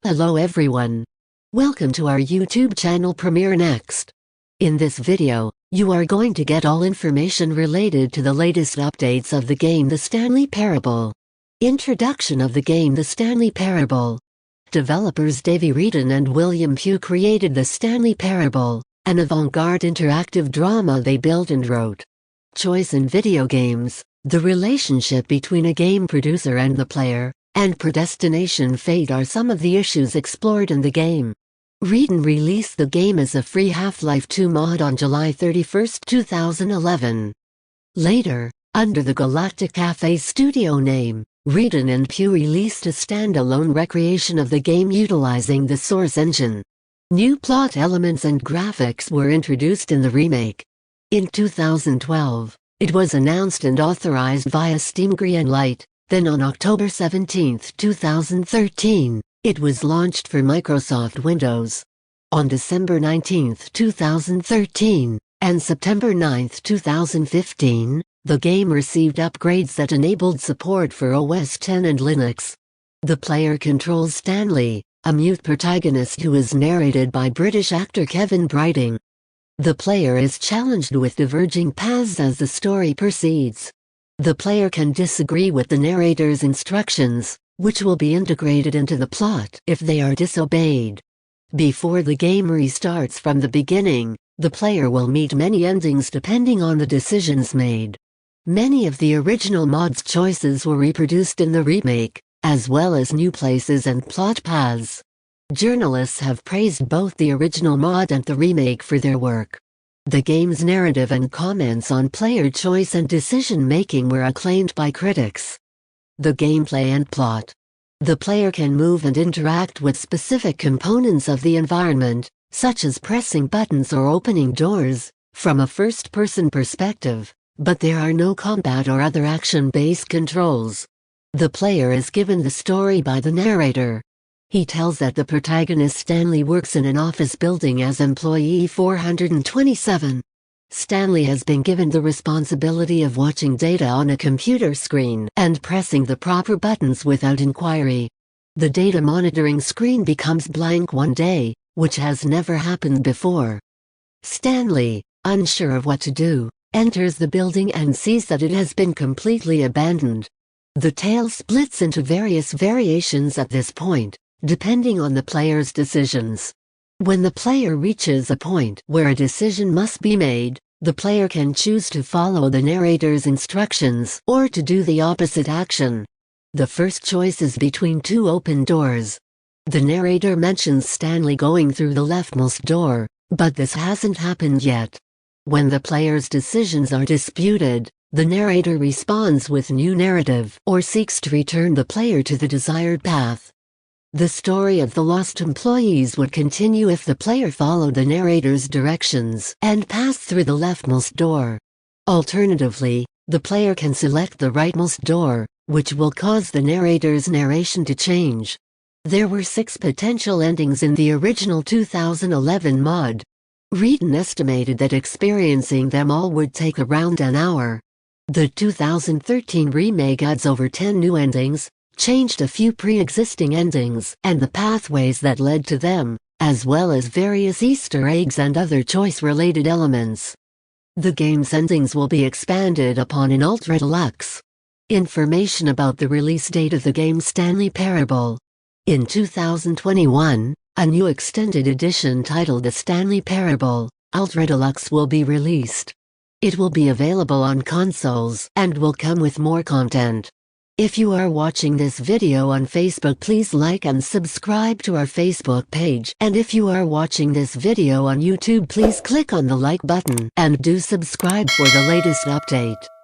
Hello everyone. Welcome to our YouTube channel Premiere Next. In this video, you are going to get all information related to the latest updates of the game The Stanley Parable. Introduction of the game The Stanley Parable. Developers Davey Wreden and William Pugh created The Stanley Parable, an avant-garde interactive drama they built and wrote. Choice in video games, the relationship between a game producer and the player, and predestination fate are some of the issues explored in the game. Wreden released the game as a free Half-Life 2 mod on July 31, 2011. Later, under the Galactic Cafe studio name, Wreden and Pugh released a standalone recreation of the game utilizing the source engine. New plot elements and graphics were introduced in the remake. In 2012, it was announced and authorized via Steam Greenlight. Then on October 17, 2013, it was launched for Microsoft Windows. On December 19, 2013, and September 9, 2015, the game received upgrades that enabled support for OS X and Linux. The player controls Stanley, a mute protagonist who is narrated by British actor Kevin Brighting. The player is challenged with diverging paths as the story proceeds. The player can disagree with the narrator's instructions, which will be integrated into the plot if they are disobeyed. Before the game restarts from the beginning, the player will meet many endings depending on the decisions made. Many of the original mod's choices were reproduced in the remake, as well as new places and plot paths. Journalists have praised both the original mod and the remake for their work. The game's narrative and comments on player choice and decision-making were acclaimed by critics. The gameplay and plot. The player can move and interact with specific components of the environment, such as pressing buttons or opening doors, from a first-person perspective, but there are no combat or other action-based controls. The player is given the story by the narrator. He tells that the protagonist Stanley works in an office building as employee 427. Stanley has been given the responsibility of watching data on a computer screen and pressing the proper buttons without inquiry. The data monitoring screen becomes blank one day, which has never happened before. Stanley, unsure of what to do, enters the building and sees that it has been completely abandoned. The tale splits into various variations at this point, depending on the player's decisions. When the player reaches a point where a decision must be made, the player can choose to follow the narrator's instructions or to do the opposite action. The first choice is between two open doors. The narrator mentions Stanley going through the leftmost door, but this hasn't happened yet. When the player's decisions are disputed, the narrator responds with new narrative or seeks to return the player to the desired path. The story of the lost employees would continue if the player followed the narrator's directions and passed through the leftmost door. Alternatively, the player can select the rightmost door, which will cause the narrator's narration to change. There were 6 potential endings in the original 2011 mod. Wreden estimated that experiencing them all would take around an hour. The 2013 remake adds over 10 new endings, changed a few pre-existing endings and the pathways that led to them, as well as various Easter eggs and other choice-related elements. The game's endings will be expanded upon in Ultra Deluxe. Information about the release date of the game Stanley Parable. In 2021, a new extended edition titled The Stanley Parable Ultra Deluxe will be released. It will be available on consoles and will come with more content. If you are watching this video on Facebook, please like and subscribe to our Facebook page, and if you are watching this video on YouTube, please click on the like button and do subscribe for the latest update.